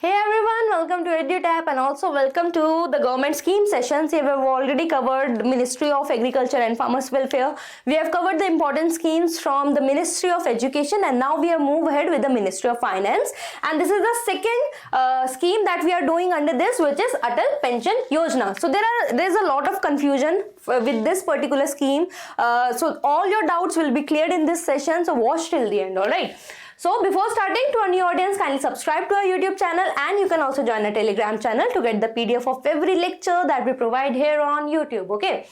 Hey everyone, welcome to EduTap and also welcome to the government scheme sessions. We have already covered Ministry of Agriculture and Farmers Welfare. We have covered the important schemes from the Ministry of Education and now we have moved ahead with the Ministry of Finance. And this is the second scheme that we are doing under this, which is Atal Pension Yojana. So there is a lot of confusion with this particular scheme. So all your doubts will be cleared in this session. So watch till the end, alright? So before starting, to our new audience, kindly subscribe to our YouTube channel and you can also join our Telegram channel to get the PDF of every lecture that we provide here on YouTube. Okay.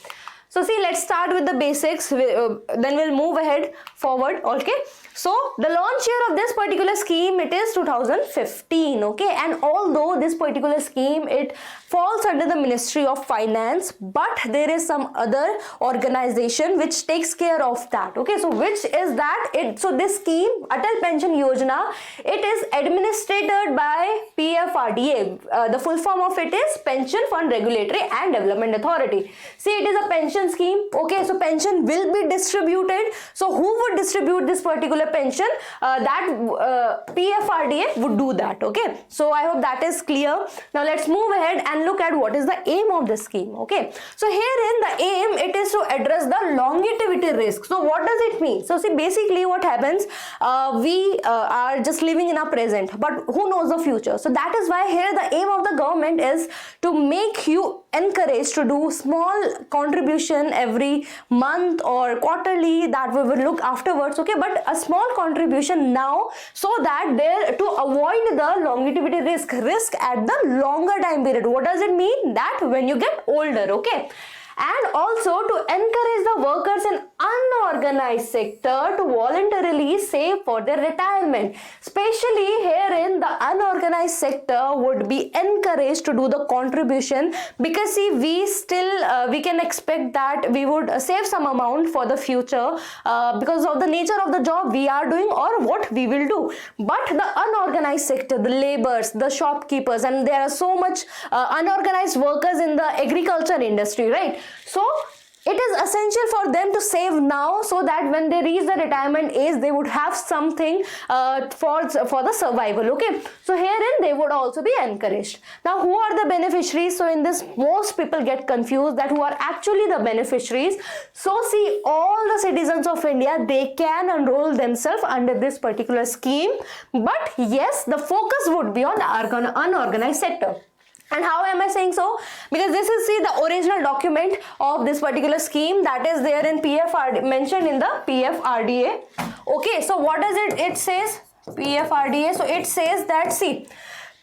So see, let's start with the basics, then we'll move ahead forward. Okay. So the launch year of this particular scheme, it is 2015. Okay. And although this particular scheme, it falls under the Ministry of Finance, but there is some other organization which takes care of that. Okay. So which is that? So this scheme, Atal Pension Yojana, it is administered by PFRDA. The full form of it is Pension Fund Regulatory and Development Authority. See, it is a pension scheme. Okay, so pension will be distributed. So who would distribute this particular pension? PFRDA would do that. Okay, so I hope that is clear. Now let's move ahead and look at what is the aim of the scheme. Okay, so herein the aim, it is to address the longevity risk. So what does it mean? So see, basically what happens, we are just living in our present, but who knows the future? So that is why here the aim of the government is to make you encouraged to do small contribution every month or quarterly, that we will look afterwards. Okay, but a small contribution now, so that there to avoid the longevity risk at the longer time period. What does it mean? That when you get older. Okay, and also to encourage the workers in unorganized sector to voluntarily save for their retirement. Especially herein the unorganized sector would be encouraged to do the contribution, because see, we can expect that we would save some amount for the future because of the nature of the job we are doing or what we will do. But the unorganized sector, the laborers, the shopkeepers, and there are so much unorganized workers in the agriculture industry, right? So it is essential for them to save now, so that when they reach the retirement age, they would have something for the survival. Okay, so herein they would also be encouraged. Now, who are the beneficiaries? So in this, most people get confused that who are actually the beneficiaries. So see, all the citizens of India, they can enroll themselves under this particular scheme, but yes, the focus would be on the unorganized sector. And how am I saying so? Because this is, see, the original document of this particular scheme that is there in PFRDA, mentioned in the PFRDA. Okay, so what does it says? PFRDA. So it says that, see,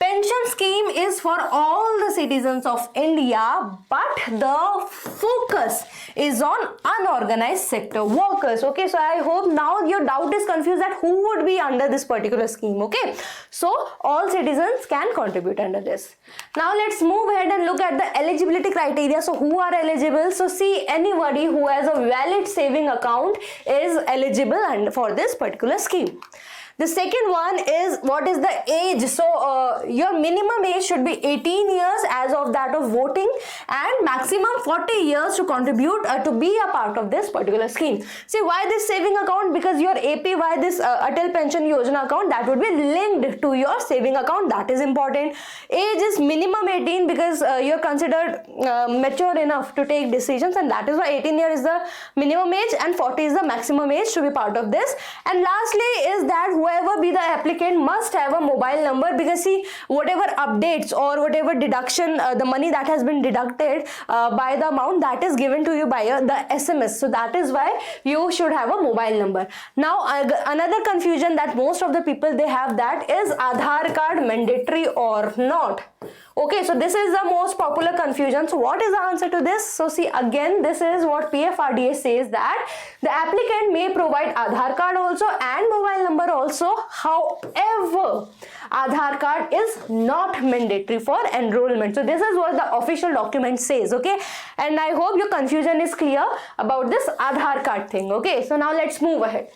pension scheme is for all the citizens of India, but the focus is on unorganized sector workers. Okay, so I hope now your doubt is confused that who would be under this particular scheme. Okay, so all citizens can contribute under this. Now let's move ahead and look at the eligibility criteria. So who are eligible? So see, anybody who has a valid saving account is eligible for this particular scheme. The second one is, what is the age? So your minimum age should be 18 years as of that of voting, and maximum 40 years to contribute to be a part of this particular scheme. See, why this saving account? Because your APY, this Atal Pension Yojana account, that would be linked to your saving account. That is important. Age is minimum 18 because you're considered mature enough to take decisions, and that is why 18 years is the minimum age and 40 is the maximum age to be part of this. And lastly is that whoever be the applicant must have a mobile number, because see, whatever updates or whatever deduction, the money that has been deducted by the amount, that is given to you by the SMS. So that is why you should have a mobile number. Now another confusion that most of the people they have, that is Aadhaar card mandatory or not. Okay, so this is the most popular confusion. So what is the answer to this? So see, again, this is what PFRDA says, that the applicant may provide Aadhaar card also and mobile number also. However, Aadhaar card is not mandatory for enrollment. So this is what the official document says. Okay, and I hope your confusion is clear about this Aadhaar card thing. Okay, so now let's move ahead.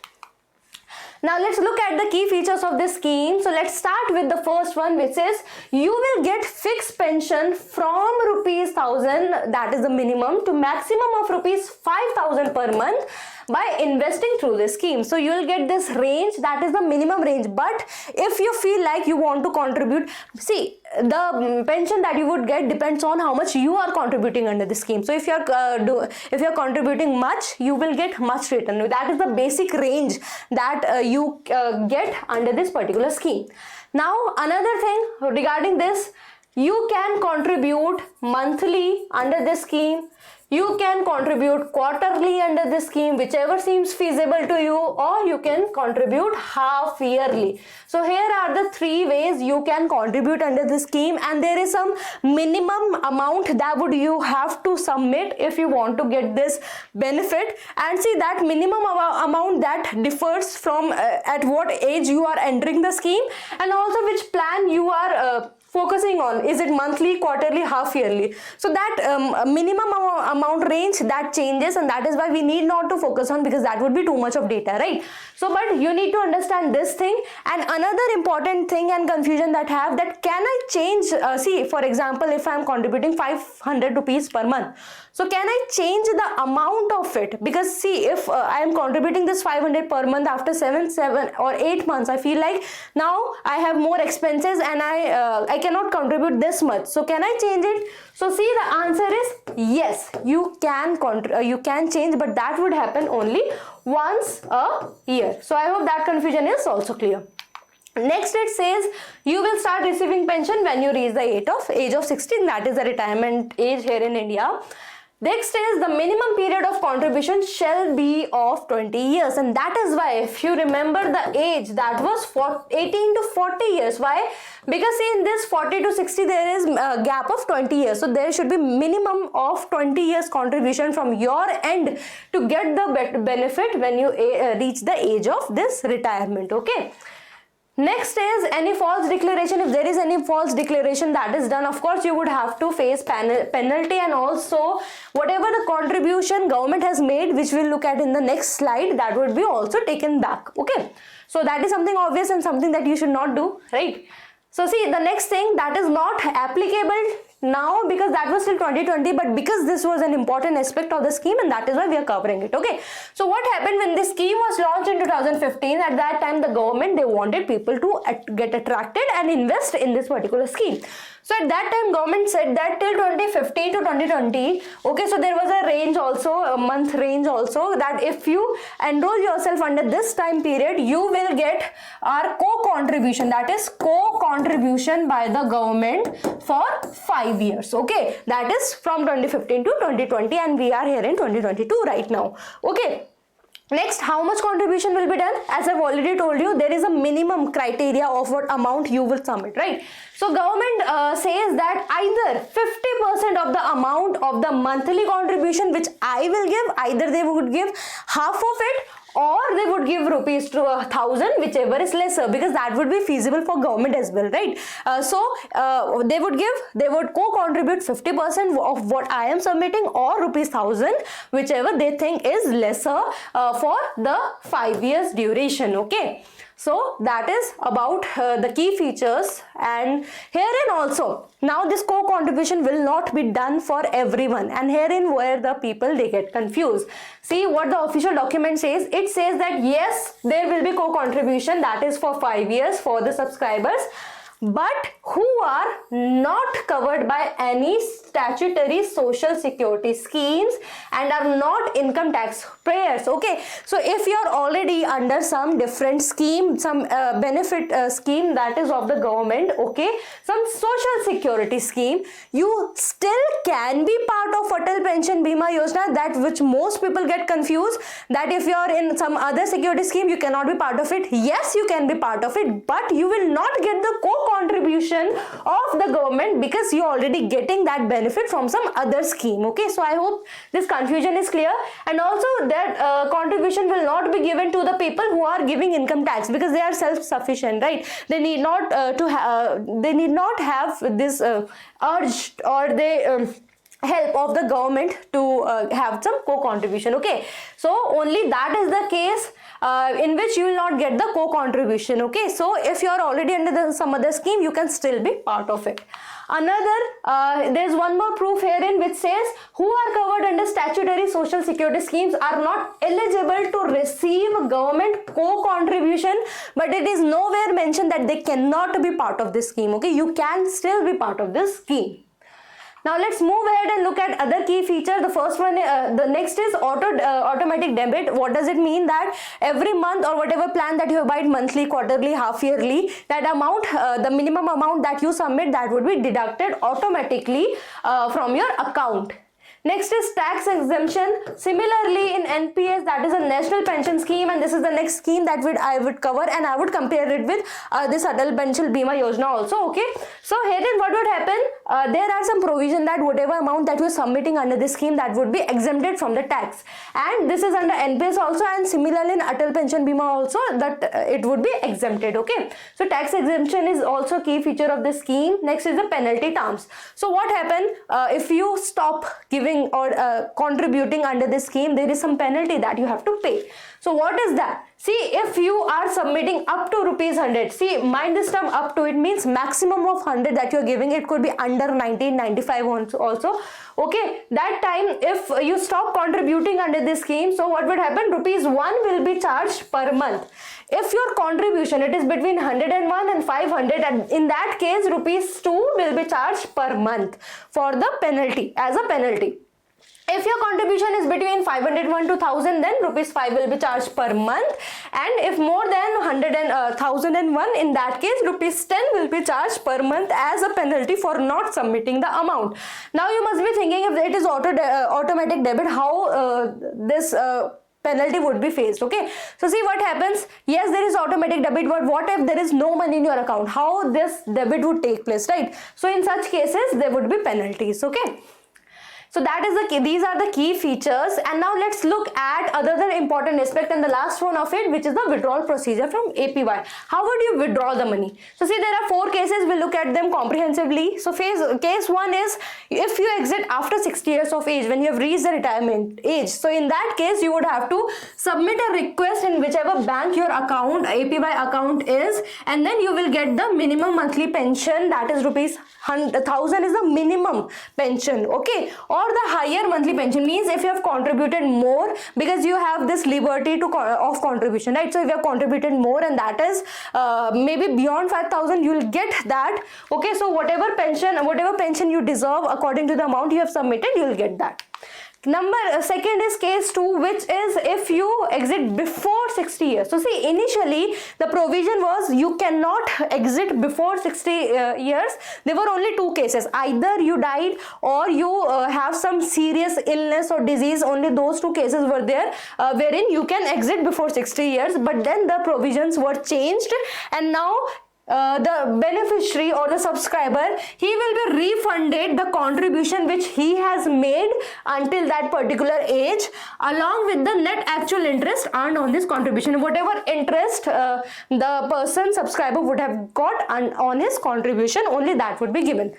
Now let's look at the key features of this scheme. So let's start with the first one, which is you will get fixed pension from rupees 1000, that is the minimum, to maximum of rupees 5000 per month by investing through this scheme. So you will get this range, that is the minimum range. But if you feel like you want to contribute, see, the pension that you would get depends on how much you are contributing under the scheme. So if you are contributing much, you will get much return. That is the basic range that you get under this particular scheme. Now another thing regarding this, you can contribute monthly under this scheme. You can contribute quarterly under this scheme, whichever seems feasible to you, or you can contribute half yearly. So here are the three ways you can contribute under this scheme, and there is some minimum amount that would you have to submit if you want to get this benefit. And see, that minimum amount that differs from at what age you are entering the scheme, and also which plan you are focusing on. Is it monthly, quarterly, half yearly? So that minimum amount range that changes, and that is why we need not to focus on, because that would be too much of data, right? So but you need to understand this thing. And another important thing and confusion that have, that can I change, see, for example, if I am contributing 500 rupees per month, so can I change the amount of it? Because see, if I am contributing this 500 per month, after 7 or 8 months, I feel like now I have more expenses and I cannot contribute this much. So can I change it? So see, the answer is yes, you can change, but that would happen only once a year. So I hope that confusion is also clear. Next, it says you will start receiving pension when you reach the age of 16, that is the retirement age here in India. Next is the minimum period of contribution shall be of 20 years, and that is why, if you remember the age, that was 18 to 40 years. Why? Because in this 40 to 60 there is a gap of 20 years. So there should be minimum of 20 years contribution from your end to get the benefit when you reach the age of this retirement. Okay. Next is any false declaration. If there is any false declaration that is done, of course you would have to face penalty, and also whatever the contribution government has made, which we'll look at in the next slide, that would be also taken back. Okay, so that is something obvious and something that you should not do, right? So see, the next thing that is not applicable now, because that was till 2020, but because this was an important aspect of the scheme, and that is why we are covering it. Okay, so what happened when this scheme was launched in 2015? At that time the government, they wanted people to get attracted and invest in this particular scheme. So at that time government said that till 2015 to 2020, okay, so there was a range also, a month range also, that if you enroll yourself under this time period, you will get our co-contribution, that is co-contribution by the government for 5 years. Okay, that is from 2015 to 2020, and we are here in 2022 right now. Okay. Next, how much contribution will be done? As I've already told you, there is a minimum criteria of what amount you will submit, right? So government says that either 50% of the amount of the monthly contribution which I will give, either they would give half of it, or they would give rupees to 1000, whichever is lesser, because that would be feasible for government as well, right? They would co-contribute 50% of what I am submitting, or rupees 1000, whichever they think is lesser for the 5 years duration. Okay, so that is about the key features. And herein also, now this co-contribution will not be done for everyone, and herein where the people, they get confused. See what the official document says. It says that yes, there will be co-contribution, that is for 5 years for the subscribers, but who are not covered by any statutory social security schemes and are not income tax payers. Okay, so if you are already under some different scheme, some benefit scheme that is of the government, okay, some social security scheme, you still can be part of Atal Pension Bima Yojana, that which most people get confused, that if you are in some other security scheme you cannot be part of it. Yes, you can be part of it, but you will not get the co-contribution of the government, because you are already getting that benefit from some other scheme. Okay, so I hope this confusion is clear. And also that contribution will not be given to the people who are giving income tax, because they are self-sufficient, right? They need not they need not have this urge, or they help of the government to have some co-contribution. Okay, so only that is the case in which you will not get the co-contribution. Okay, so if you are already under some other scheme, you can still be part of it. Another, there's one more proof herein which says who are covered under statutory social security schemes are not eligible to receive government co-contribution, but it is nowhere mentioned that they cannot be part of this scheme. Okay, you can still be part of this scheme. Now let's move ahead and look at other key features. The first one, the next is automatic debit. What does it mean? That every month or whatever plan that you buy, monthly, quarterly, half yearly, that amount, the minimum amount that you submit, that would be deducted automatically from your account. Next is tax exemption. Similarly in NPS, that is a national pension scheme, and this is the next scheme that I would cover, and I would compare it with this Atal Pension Bima Yojana also. Okay, so herein what would happen, there are some provision that whatever amount that you are submitting under this scheme, that would be exempted from the tax, and this is under NPS also, and similarly in Atal Pension Bima also, that it would be exempted. Okay, so tax exemption is also a key feature of the scheme. Next is the penalty terms. So what happen if you stop giving or contributing under this scheme, there is some penalty that you have to pay. So what is that? See, if you are submitting up to rupees 100, see, mind this term up to, it means maximum of 100 that you are giving. It could be under 1995 also. Okay, that time if you stop contributing under this scheme, so what would happen? Rupees 1 will be charged per month. If your contribution, it is between 101 and 500, and in that case rupees 2 will be charged per month for the penalty, as a penalty. If your contribution is between 501 to 1000, then rupees 5 will be charged per month, and if more than 1001, in that case rupees 10 will be charged per month as a penalty for not submitting the amount. Now you must be thinking, if it is automatic debit, how this penalty would be faced. Okay, so see what happens. Yes, there is automatic debit, but what if there is no money in your account? How this debit would take place, right? So in such cases there would be penalties. Okay, so that is these are the key features. And now let's look at other important aspect, and the last one of it, which is the withdrawal procedure from APY. How would you withdraw the money? So see, there are 4 cases. We'll look at them comprehensively. So case 1 is if you exit after 60 years of age, when you have reached the retirement age. So in that case, you would have to submit a request in whichever bank your account, APY account is, and then you will get the minimum monthly pension, that is rupees 1000 is the minimum pension. Okay, or the higher monthly pension, means if you have contributed more, because you have this liberty to of contribution, right? So if you have contributed more, and that is maybe beyond 5000, you will get that. Okay, so whatever pension you deserve according to the amount you have submitted, you will get that. Second is case 2, which is if you exit before 60 years. So see, initially the provision was you cannot exit before 60 years. There were only 2 cases. Either you died or you have some serious illness or disease. Only those 2 cases were there wherein you can exit before 60 years. But then the provisions were changed, and now the beneficiary or the subscriber, he will be refunded the contribution which he has made until that particular age, along with the net actual interest earned on this contribution. Whatever interest the subscriber would have got on his contribution, only that would be given.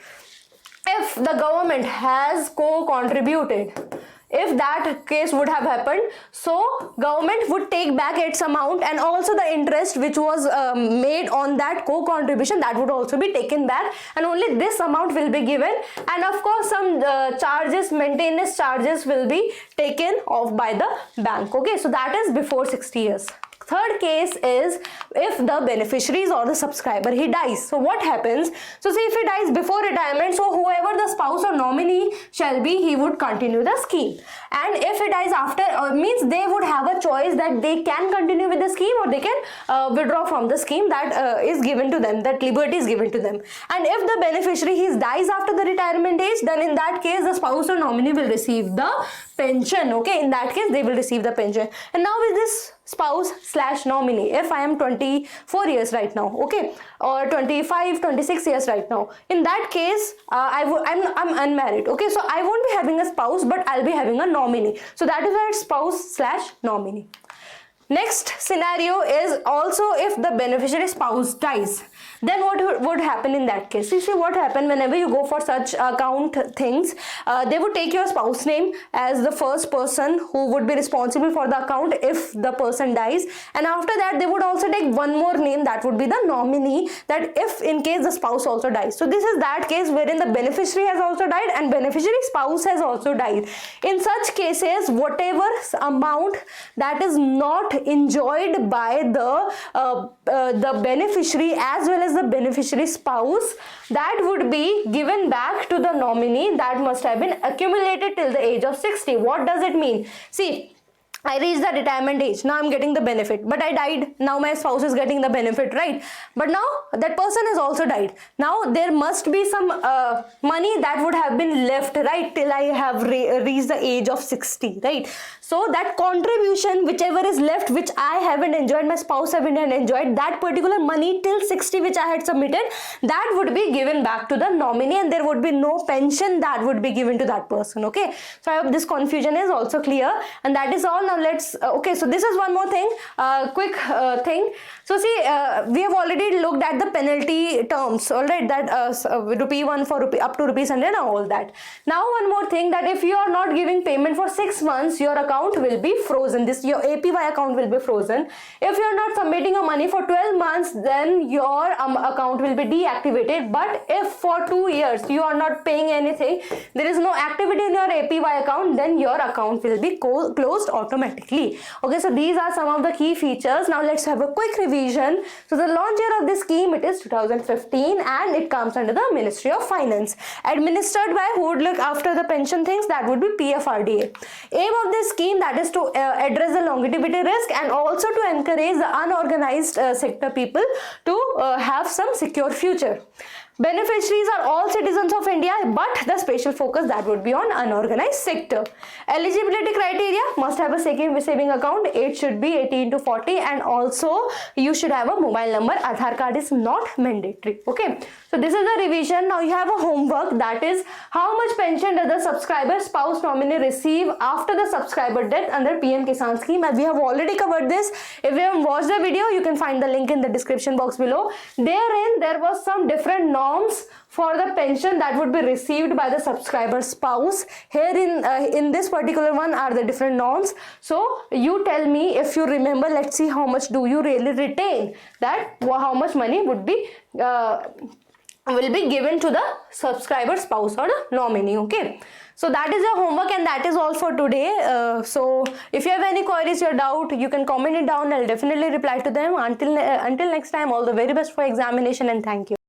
If the government has co-contributed, if that case would have happened, so government would take back its amount, and also the interest which was made on that co-contribution, that would also be taken back, and only this amount will be given. And of course some maintenance charges will be taken off by the bank. Okay, so that is before 60 years. Third case is if the beneficiaries or the subscriber, he dies. So what happens? So see, if he dies before retirement, so whoever the spouse or nominee shall be, he would continue the scheme. And if he dies after, means they would have a choice that they can continue with the scheme or they can withdraw from the scheme. That is given to them, that liberty is given to them. And if the beneficiary dies after the retirement age, then in that case the spouse or nominee will receive the pension. Okay, in that case they will receive the pension. And now with this spouse/nominee, if I am 24 years right now, okay, or 25, 26 years right now, in that case I'm unmarried. Okay, so I won't be having a spouse, but I'll be having a nominee. So that is why it's spouse/nominee. Next scenario is also if the beneficiary spouse dies. then what would happen in that case? You see what happened whenever you go for such account things, they would take your spouse name as the first person who would be responsible for the account if the person dies, and after that they would also take one more name, that would be the nominee, that if in case the spouse also dies. So this is that case wherein the beneficiary has also died and beneficiary spouse has also died. In such cases, whatever amount that is not enjoyed by the beneficiary as well as the beneficiary spouse, that would be given back to the nominee that must have been accumulated till the age of 60. What does it mean? See, I reached the retirement age, now I'm getting the benefit, but I died, now my spouse is getting the benefit, right? But now that person has also died. Now there must be some money that would have been left, right, till I have reached the age of 60, right? So that contribution, whichever is left, which I haven't enjoyed, my spouse haven't enjoyed, that particular money till 60 which I had submitted, that would be given back to the nominee, and there would be no pension that would be given to that person, okay? So I hope this confusion is also clear, and that is all. Now let's okay, so this is one more thing, quick thing. So see, we have already looked at the penalty terms, all right, that rupee 1 for rupee up to rupees 100 and all that. Now one more thing, that if you are not giving payment for 6 months, your account will be frozen. Your APY account will be frozen. If you are not submitting your money for 12 months, then your account will be deactivated. But if for 2 years you are not paying anything, there is no activity in your APY account, then your account will be closed automatically. Okay, so these are some of the key features. Now let's have a quick revision. So the launch year of this scheme, it is 2015, and it comes under the Ministry of Finance. Administered by who would look after the pension things, that would be PFRDA. Aim of this scheme, that is to address the longevity risk and also to encourage the unorganized sector people to have some secure future. Beneficiaries are all citizens of India, but the special focus that would be on unorganized sector. Eligibility criteria: must have a saving account, age should be 18 to 40, and also you should have a mobile number. Aadhaar card is not mandatory. Okay, so this is the revision. Now you have a homework, that is how much pension does the subscriber spouse nominee receive after the subscriber death under PM Kisan scheme. And we have already covered this. If you haven't watched the video, you can find the link in the description box below. Therein there was some different norms for the pension that would be received by the subscriber spouse. Here in this particular one are the different norms. So you tell me if you remember. Let's see how much do you really retain, that how much money would be will be given to the subscriber spouse or the nominee. Okay, so that is your homework, and that is all for today. So if you have any queries or doubt, you can comment it down. I'll definitely reply to them. Until next time, all the very best for examination, and thank you.